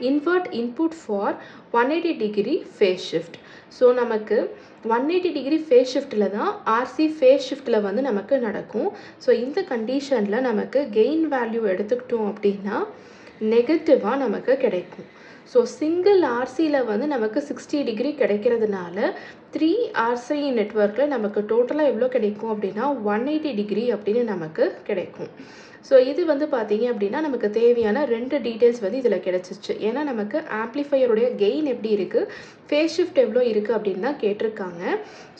invert input for 180 degree phase shift. So நமக்கு 180 டிகிரி ஃபேஸ் ஷிஃப்ட்டில் தான் ஆர்சி ஃபேஸ் ஷிஃப்ட்டில் வந்து நமக்கு நடக்கும். ஸோ இந்த கண்டிஷனில் நமக்கு கெயின் வேல்யூ எடுத்துக்கிட்டோம் அப்படின்னா நெகட்டிவாக நமக்கு கிடைக்கும். ஸோ சிங்கிள் ஆர்சியில் வந்து நமக்கு 60 டிகிரி கிடைக்கிறதுனால 3 ஆர்சி நெட்வொர்க்கில் நமக்கு டோட்டலாக எவ்வளோ கிடைக்கும் அப்படின்னா 180 டிகிரி அப்படின்னு நமக்கு கிடைக்கும். ஸோ இது வந்து பார்த்தீங்க அப்படின்னா நமக்கு தேவையான 2 டீட்டெயில்ஸ் வந்து இதில் கிடச்சிச்சு. ஏன்னா நமக்கு ஆம்ப்ளிஃபையருடைய கெயின் எப்படி இருக்குது, ஃபேஸ் ஷிஃப்ட் எவ்வளோ இருக்குது அப்படின்னு தான் கேட்டிருக்காங்க.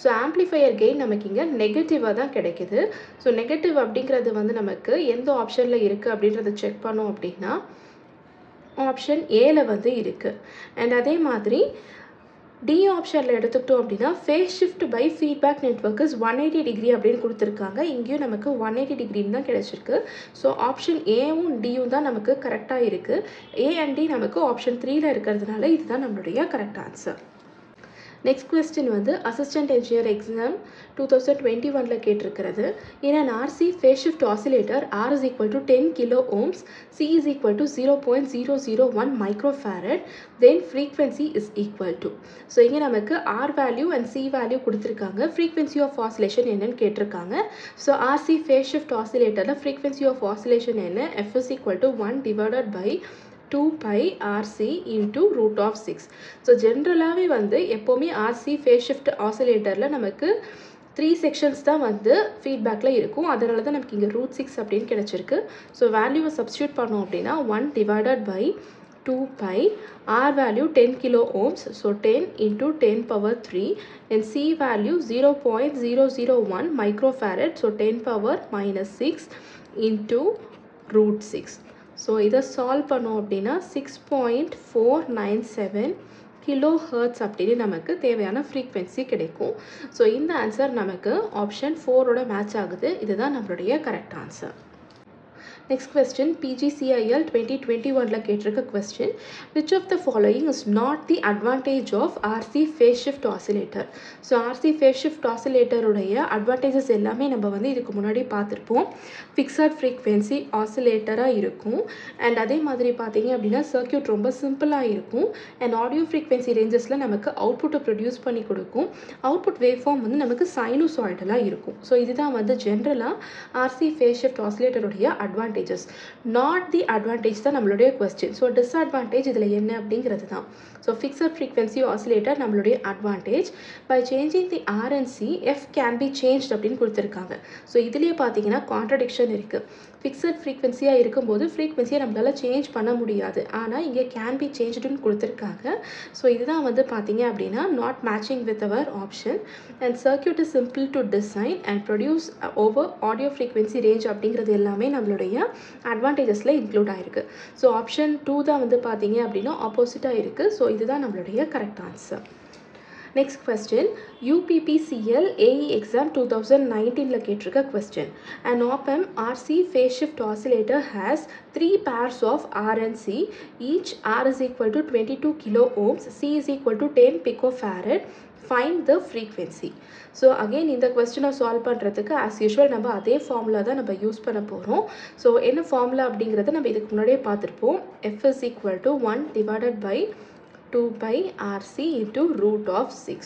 ஸோ ஆம்ப்ளிஃபையர் கெயின் நமக்கு இங்கே நெகட்டிவாக தான் கிடைக்குது. ஸோ நெகட்டிவ் அப்படிங்கிறது வந்து நமக்கு எந்த ஆப்ஷனில் இருக்குது அப்படின்றத செக் பண்ணோம் அப்படின்னா ஆப்ஷன் ஏல வந்து இருக்குது. அண்ட் அதே மாதிரி டி ஆப்ஷனில் எடுத்துக்கிட்டோம் அப்படின்னா phase shift by feedback network is 180 degree அப்படின்னு கொடுத்துருக்காங்க. இங்கேயும் நமக்கு 180 டிகிரின்னு தான் கிடைச்சிருக்கு. ஸோ ஆப்ஷன் ஏவும் டியும் தான் நமக்கு கரெக்டாக இருக்குது. ஏ அண்ட் டி நமக்கு ஆப்ஷன் 3ல இருக்கிறதுனால இதுதான் நம்மளுடைய கரெக்ட் ஆன்சர். நெக்ஸ்ட் கொஸ்டின் வந்து அசிஸ்டன்ட் என்ஜினியர் எக்ஸாம் 2021 கேட்டிருக்கிறது. In an RC phase shift oscillator R is equal to 10 kilo ohms, C is equal to 0.001 microfarad, then frequency is equal to. So இங்கே நமக்கு R value and C value கொடுத்துருக்காங்க. ஃப்ரீக்வன்சி ஆஃப் ஆசிலேஷன் என்னன்னு கேட்டிருக்காங்க. ஸோ RC phase shift oscillatorல ஃப்ரீக்வன்சி ஆஃப் ஆசிலேஷன் என்ன, F is equal to 1 divided by 2 pi RC into root of 6. So ஜென்ரலாகவே வந்து எப்போவுமே RC phase shift oscillatorல நமக்கு 3 செக்ஷன்ஸ் தான் வந்து ஃபீட்பேக்கில் இருக்கும். அதனால தான் நமக்கு இங்கே √6 அப்படின்னு கிடச்சிருக்கு. ஸோ வேல்யூவை சப்ஸ்டியூட் பண்ணோம் அப்படின்னா 1 divided by 2 pi, R value 10 kilo ohms, so 10 into 10 power 3, and C value 0.001 microfarad, so 10 power minus 6 into √6. So இதை சால்வ் பண்ணோம் அப்படின்னா 6.497 கிலோ ஹெர்ட்ஸ் அப்படின்னு நமக்கு தேவையான ஃப்ரீக்வன்சி கிடைக்கும். ஸோ இந்த ஆன்சர் நமக்கு ஆப்ஷன் 4ஓட மேட்ச் ஆகுது. இதுதான் நம்மளுடைய correct answer. Next question PGCIL 2021 கேட்டிருக்க question, which of the following is not the advantage of RC phase shift oscillator. So RC phase shift ஆசிலேட்டருடைய அட்வான்டேஜஸ் எல்லாமே நம்ம வந்து இதுக்கு முன்னாடி பார்த்துருப்போம். ஃபிக்ஸட் ஃப்ரீக்வன்சி ஆசிலேட்டராக இருக்கும். அண்ட் அதே மாதிரி பார்த்தீங்க அப்படின்னா சர்க்கியூட் ரொம்ப சிம்பிளாக இருக்கும். அண்ட் ஆடியோ ஃப்ரீக்வன்சி ரேஞ்சஸில் நமக்கு அவுட்புட்டை ப்ரொடியூஸ் பண்ணி கொடுக்கும். அவுட்புட் வேவ் ஃபார்ம் வந்து நமக்கு சைனூசாய்டலாக இருக்கும். ஸோ இதுதான் வந்து ஜென்ரலாக RC ஃபேஸ் ஷிஃப்ட் ஆசிலேட்டருடைய அட்வான்டேஜ். நாட் தி அட்வான்டேஜ் தான் நம்மளுடைய கொஸ்டின். ஸோ டிஸ்அட்வான்டேஜ் இதில் என்ன அப்படிங்கிறது தான். ஸோ ஃபிக்ஸட் ஃப்ரீக்வன்சி ஆசிலேட்டர் நம்மளுடைய advantage. By changing the R and C, F can be changed அப்படின்னு கொடுத்துருக்காங்க. ஸோ இதுலேயே பார்த்தீங்கன்னா கான்ட்ரடிக்ஷன் இருக்குது. ஃபிக்ஸட் ஃப்ரீக்வன்சியாக இருக்கும்போது ஃப்ரீக்வன்சியை நம்மளால் சேஞ்ச் பண்ண முடியாது. ஆனால் இங்கே கேன் பி சேஞ்ச்டுன்னு கொடுத்துருக்காங்க. ஸோ இதுதான் வந்து பார்த்தீங்க அப்படின்னா not matching with our option. And circuit is simple to design and produce over audio frequency range அப்படிங்கிறது எல்லாமே நம்மளுடைய அட்வான்டேஜஸில் இன்க்ளூட் ஆகிருக்கு. ஸோ ஆப்ஷன் 2 தான் வந்து பார்த்தீங்க அப்படின்னா ஆப்போசிட்டாக இருக்குது. ஸோ இதுதான் நம்மளுடைய correct answer. Next question UPPCL AE exam 2019 கேட்டிருக்க question. An op-amp RC phase shift oscillator has 3 pairs of R and C. Each R is equal to 22 kilo ohms, C is equal to 10 picofarad. Find the frequency. So again இந்த கொஸ்டினை சால்வ் பண்ணுறதுக்கு ஆஸ் யூஷுவல் நம்ம அதே ஃபார்முலா தான் நம்ம யூஸ் பண்ண போகிறோம். ஸோ என்ன ஃபார்முலா அப்படிங்கிறத நம்ம இதுக்கு முன்னாடியே பார்த்துருப்போம். F is equal to 1 divided by 2 pi RC into root of 6.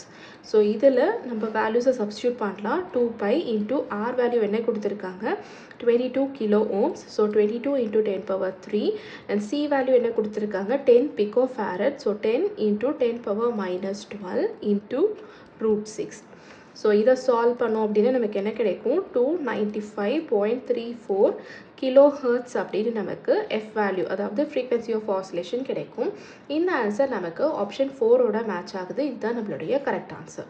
So இதில் நம்ம வேல்யூஸை சப்ஸ்டியூட் பண்ணலாம். 2 pi into R வேல்யூ என்ன கொடுத்துருக்காங்க, 22 kilo ohms. So 22 into 10 power 3. And C value என்ன கொடுத்துருக்காங்க, 10 picofarad. So 10 into 10 power minus 12 into √6. So இதை சால்வ் பண்ணோம் அப்படின்னா நமக்கு என்ன கிடைக்கும், 295.34 கிலோ ஹெர்ட்ஸ் அப்படின்னு நமக்கு F வேல்யூ, அதாவது ஃப்ரீக்வன்சி ஆஃப் ஆசிலேஷன் கிடைக்கும். இந்த ஆன்சர் நமக்கு ஆப்ஷன் 4ஓட மேட்ச் ஆகுது. இதுதான் நம்மளுடைய correct answer.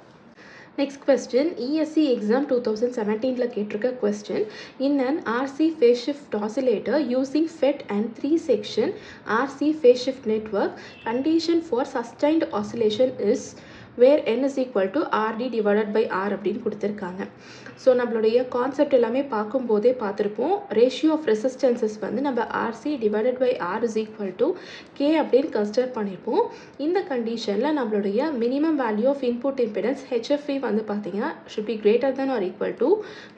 Next question ESC exam 2017 கேட்டிருக்க question. In an RC phase shift oscillator using FET and 3 section RC phase shift network, condition for sustained oscillation is where n is equal to RD divided by R அப்படின்னு கொடுத்துருக்காங்க. ஸோ நம்மளுடைய கான்செப்ட் எல்லாமே பார்க்கும்போதே பார்த்துருப்போம். ரேஷியோ ஆஃப் ரெசிஸ்டன்சஸ் வந்து நம்ம RC divided by R is equal to K அப்படின்னு கன்சிடர் பண்ணியிருப்போம். இந்த கண்டிஷனில் நம்மளுடைய minimum value of input impedance HFE வந்து பார்த்தீங்கன்னா should be greater than or equal to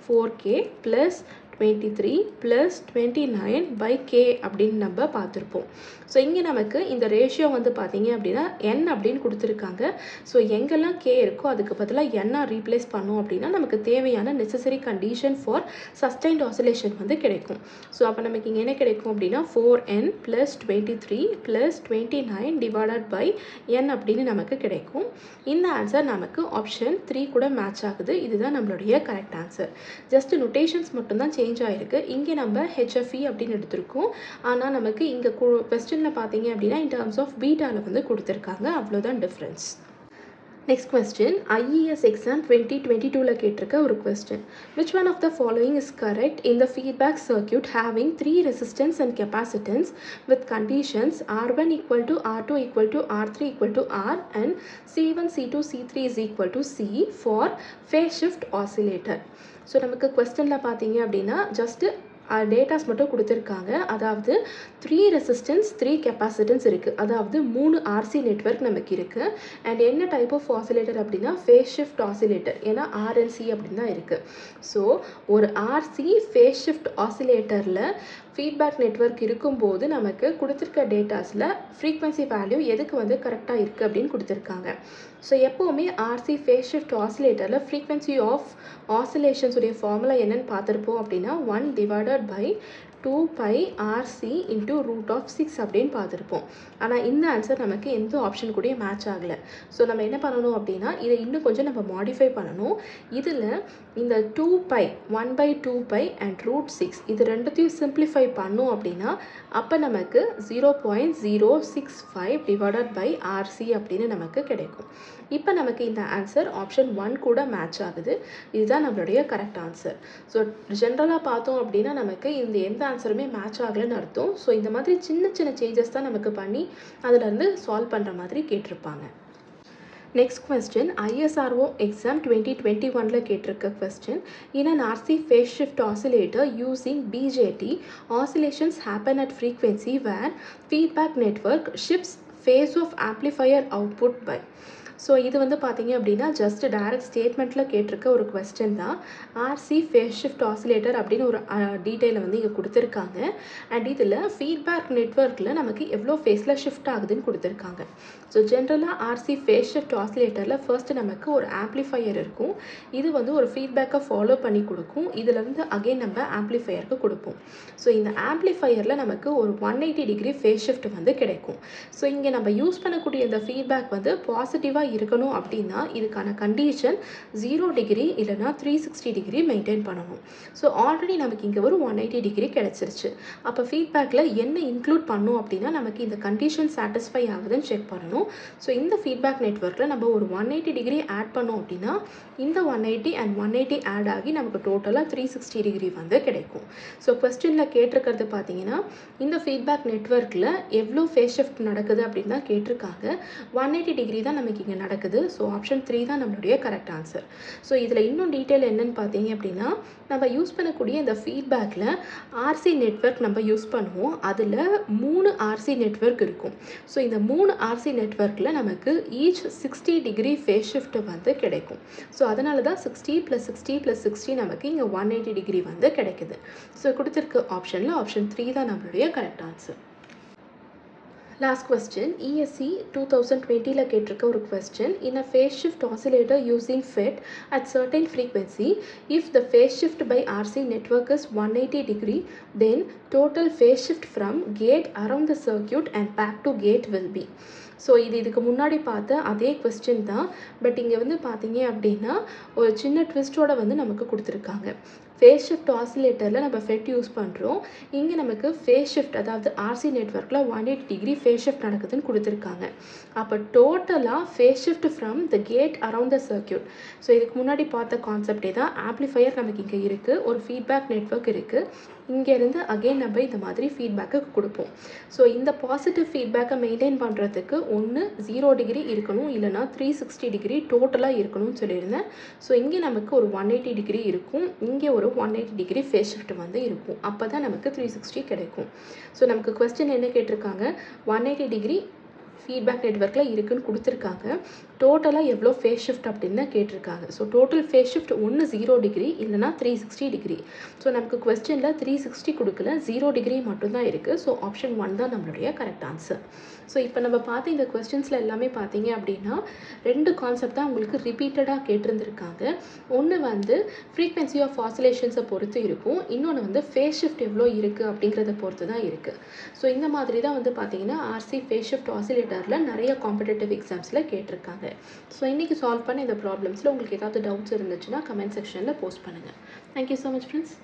4K plus 23 + 29/k அப்படின்னு நம்ம பார்த்துருப்போம். ஸோ இங்கே நமக்கு இந்த ரேஷியோ வந்து பார்த்தீங்க அப்படின்னா n அப்படின்னு கொடுத்துருக்காங்க. ஸோ எங்கெல்லாம் k இருக்கோ அதுக்கு பதிலாக n ரீப்ளேஸ் பண்ணோம் அப்படின்னா நமக்கு தேவையான necessary condition for sustained oscillation வந்து கிடைக்கும். ஸோ அப்போ நமக்கு இங்கே என்ன கிடைக்கும் அப்படின்னா 4n + 23 + 29/n அப்படின்னு நமக்கு கிடைக்கும். இந்த ஆன்சர் நமக்கு ஆப்ஷன் 3 கூட மேட்ச் ஆகுது. இதுதான் நம்மளுடைய கரெக்ட் ஆன்சர். ஜஸ்ட் நொட்டேஷன்ஸ் மட்டும்தான் சேஞ்ச் ஆகிருக்கு. இங்கே நம்ம HFE அப்படின்னு எடுத்திருக்கோம். ஆனால் நமக்கு இங்கே கொஸ்டினில் பார்த்தீங்க அப்படின்னா இன் டர்ம்ஸ் ஆஃப் பீட்டாவில் வந்து கொடுத்துருக்காங்க. அவ்வளோதான் difference. Next question, IES exam 2022 கேட்டிருக்க ஒரு question. Which one of the following is correct in the feedback circuit having 3 resistance and capacitance with conditions R1 equal to R2 equal to R3 equal to R and C1, C2, C3 is equal to C for phase shift oscillator. So நமக்கு questionல பார்த்தீங்க அப்படின்னா just டேட்டாஸ் மட்டும் கொடுத்துருக்காங்க. அதாவது 3 ரெசிஸ்டன்ஸ் 3 கெப்பாசிட்டன்ஸ் இருக்குது. அதாவது 3 RC நெட்வொர்க் நமக்கு இருக்குது. அண்ட் என்ன டைப் ஆஃப் ஆசிலேட்டர் அப்படின்னா ஃபேஸ் ஷிஃப்ட் ஆசிலேட்டர். ஏன்னா RNC அப்படின்னு தான் இருக்குது. ஸோ ஒரு RC ஃபேஸ் ஷிஃப்ட் ஆசிலேட்டரில் ஃபீட்பேக் நெட்வொர்க் இருக்கும்போது நமக்கு கொடுத்துருக்க டேட்டாஸில் ஃப்ரீக்வன்சி வேல்யூ எதுக்கு வந்து கரெக்டாக இருக்குது அப்படின்னு கொடுத்துருக்காங்க. ஸோ எப்போவுமே RC ஃபேஸ் ஷிஃப்ட் ஆசிலேட்டரில் ஃப்ரீக்வன்சி ஆஃப் ஆசிலேஷன்ஸ் உடைய ஃபார்முலா என்னென்னு பார்த்துருப்போம் அப்படின்னா 1/2πRC into √6 அப்படின்னு பார்த்துருப்போம். ஆனால் இந்த ஆன்சர் நமக்கு எந்த ஆப்ஷன் கூட மேட்ச் ஆகலை. ஸோ நம்ம என்ன பண்ணணும் அப்படின்னா இதை இன்னும் கொஞ்சம் நம்ம மாடிஃபை பண்ணணும். இதில் இந்த 2π 1/2π and √6 இது ரெண்டுத்தையும் சிம்பிளிஃபை பண்ணோம் அப்படின்னா அப்போ நமக்கு 0.065/RC அப்படின்னு நமக்கு கிடைக்கும். இப்போ நமக்கு இந்த ஆன்சர் ஆப்ஷன் 1 கூட மேட்ச் ஆகுது. இதுதான் நம்மளுடைய கரெக்ட் ஆன்சர். ஸோ ஜென்ரலாக பார்த்தோம் அப்படின்னா நமக்கு இந்த எந்த ஆன்சருமே மேட்ச் ஆகலைன்னு அர்த்தம். ஸோ இந்த மாதிரி சின்ன சின்ன சேஞ்சஸ் தான் நமக்கு பண்ணி அதிலேருந்து சால்வ் பண்ணுற மாதிரி கேட்டிருப்பாங்க. Next question, ISRO exam 2021 கேட்டிருக்க question. In an RC phase shift oscillator using BJT, oscillations happen at frequency where feedback network shifts phase of amplifier output by. So இது வந்து பார்த்தீங்க அப்படின்னா ஜஸ்ட் டைரக்ட் ஸ்டேட்மெண்ட்டில் கேட்டிருக்க ஒரு கொஸ்டின் தான். RC ஃபேஸ் ஷிஃப்ட் ஆசிலேட்டர் அப்படின்னு ஒரு டீட்டெயிலை வந்து இங்கே கொடுத்துருக்காங்க. அண்ட் இதில் ஃபீட்பேக் நெட்வொர்க்கில் நமக்கு எவ்வளோ ஃபேஸில் ஷிஃப்ட் ஆகுதுன்னு கொடுத்துருக்காங்க. ஸோ ஜென்ரலாக RC ஃபேஸ் ஷிஃப்ட் ஆசிலேட்டரில் ஃபர்ஸ்ட் நமக்கு ஒரு ஆம்ப்ளிஃபையர் இருக்கும். இது வந்து ஒரு ஃபீட்பேக்கை ஃபாலோ பண்ணி கொடுக்கும். இதிலேருந்து அகெயின் நம்ம ஆம்ப்ளிஃபையருக்கு கொடுப்போம். ஸோ இந்த ஆம்ப்ளிஃபையரில் நமக்கு ஒரு 180 டிகிரி ஃபேஸ் ஷிஃப்ட் வந்து கிடைக்கும். ஸோ இங்கே நம்ம யூஸ் பண்ணக்கூடிய இந்த ஃபீட்பேக் வந்து பாசிட்டிவாக இருக்கணும் அப்படின்னா இதுக்கான கண்டிஷன் 0 டிகிரி இல்லைனா 360 டிகிரி மெயின்டைன் பண்ணணும். ஸோ ஆல்ரெடி நமக்கு இங்கே ஒரு 180 டிகிரி கிடச்சிருச்சு. அப்போ ஃபீட்பேக்கில் என்ன இன்க்ளூட் பண்ணணும் அப்படின்னா நமக்கு இந்த கண்டிஷன் சாட்டிஸ்ஃபை ஆகுதுன்னு செக் பண்ணணும். ஸோ இந்த ஃபீட்பேக் நெட்வொர்க்கில் நம்ம ஒரு 180 டிகிரி ஆட் பண்ணோம் அப்படின்னா இந்த 180 அண்ட் 180 ஆட் ஆகி நமக்கு டோட்டலாக 360 டிகிரி வந்து கிடைக்கும். ஸோ கொஸ்டினில் கேட்டிருக்கிறது பார்த்தீங்கன்னா இந்த ஃபீட்பேக் நெட்வொர்க்கில் எவ்வளோ ஃபேஸ் ஷிஃப்ட் நடக்குது அப்படின்னு தான் கேட்டிருக்காங்க. 180 டிகிரி தான் நமக்கு இங்கே நடக்குது. ஸோ ஆப்ஷன் 3 தான் நம்மளுடைய கரெக்ட் ஆன்சர். ஸோ இதில் இன்னும் டீட்டெயில் என்னன்னு பார்த்தீங்க அப்படின்னா நம்ம யூஸ் பண்ணக்கூடிய இந்த ஃபீட்பேக்கில் RC நெட்வொர்க் நம்ம யூஸ் பண்ணுவோம். அதில் 3 RC நெட்வொர்க் இருக்கும். ஸோ இந்த 3 RC நெட்வொர்க்கில் நமக்கு ஈச் 60 டிகிரி ஃபேஸ் ஷிஃப்ட் வந்து கிடைக்கும். ஸோ அதனால தான் 60 + 60 + 60 நமக்கு இங்கே 180 டிகிரி வந்து கிடைக்குது. ஸோ கொடுத்துருக்க ஆப்ஷனில் ஆப்ஷன் 3 தான் நம்மளுடைய correct answer. Last question, ESC 2020 கேட்டிருக்க ஒரு question. In a phase shift oscillator using FET at certain frequency, if the phase shift by RC network is 180 degree, then total phase shift from gate around the circuit and back to gate will be. So இதுக்கு முன்னாடி பார்த்த அதே கொஸ்டின் தான். பட் இங்கே வந்து பார்த்தீங்க அப்படின்னா ஒரு சின்ன ட்விஸ்டோட வந்து நமக்கு கொடுத்துருக்காங்க. ஃபேஸ் ஷிஃப்ட் ஆசிலேட்டரில் நம்ம FET யூஸ் பண்ணுறோம். இங்கே நமக்கு ஃபேஸ் ஷிஃப்ட் அதாவது RC நெட்வொர்க்கில் 180 டிகிரி ஃபேஸ் ஷிஃப்ட் நடக்குதுன்னு கொடுத்துருக்காங்க. அப்போ டோட்டலாக phase shift from the gate around the circuit. So இதுக்கு முன்னாடி பார்த்த கான்செப்டே தான். ஆம்ப்ளிஃபையர் நமக்கு இங்கே இருக்குது, ஒரு ஃபீட்பேக் நெட்வொர்க் இருக்குது. இங்கேருந்து அகெயின் நம்ம இந்த மாதிரி ஃபீட்பேக்கு கொடுப்போம். ஸோ இந்த பாசிட்டிவ் ஃபீட்பேக்கை மெயின்டைன் பண்ணுறதுக்கு ஒன்று 0 டிகிரி இருக்கணும், இல்லைனா 360 டிகிரி டோட்டலாக இருக்கணும்னு சொல்லியிருந்தேன். ஸோ இங்கே நமக்கு ஒரு 180 டிகிரி இருக்கும், இங்கே ஒரு 180 டிகிரி ஃபேஸ் ஷிஃப்ட் வந்து இருக்கும். அப்போ தான் நமக்கு 360 கிடைக்கும். ஸோ நமக்கு கொஸ்டின் என்ன கேட்டிருக்காங்க, 180 டிகிரி ஃபீட்பேக் நெட்வொர்க்கில் இருக்குன்னு கொடுத்துருக்காங்க. டோட்டலாக எவ்வளோ ஃபேஸ் ஷிஃப்ட் அப்படின்னு தான் கேட்டிருக்காங்க. ஸோ டோட்டல் ஃபேஸ் ஷிஃப்ட் ஒன்று 0 டிகிரி இல்லைனா 360 டிகிரி. ஸோ நமக்கு கொஸ்டினில் 360 கொடுக்கல, 0 டிகிரி மட்டும்தான் இருக்குது. ஸோ ஆப்ஷன் 1 தான் நம்மளுடைய கரெக்ட் ஆன்சர். ஸோ இப்போ நம்ம பார்த்த இந்த கொஸ்டின்ஸில் எல்லாமே பார்த்தீங்க அப்படின்னா 2 கான்செப்ட் தான் உங்களுக்கு ரிப்பீட்டடாக கேட்டிருந்துருக்காங்க. ஒன்று வந்து ஃப்ரீக்வன்சி ஆஃப் ஆசிலேஷன்ஸை பொறுத்து இருக்கும், இன்னொன்று வந்து ஃபேஸ் ஷிஃப்ட் எவ்வளோ இருக்குது அப்படிங்கிறத பொறுத்து தான் இருக்குது. ஸோ இந்த மாதிரி தான் வந்து பார்த்தீங்கன்னா ஆர்சி ஃபேஸ் ஷிஃப்ட் ஆசிலேட்டரில் நிறைய காம்படிட்டிவ் எக்ஸாம்ஸில் கேட்டிருக்காங்க. ஸோ இன்றைக்கி சால்வ் பண்ண இந்த ப்ராப்ளம்ஸில் உங்களுக்கு ஏதாவது டவுட்ஸ் இருந்துச்சுன்னா கமெண்ட் செக்ஷனில் போஸ்ட் பண்ணுங்கள். Thank you so much friends.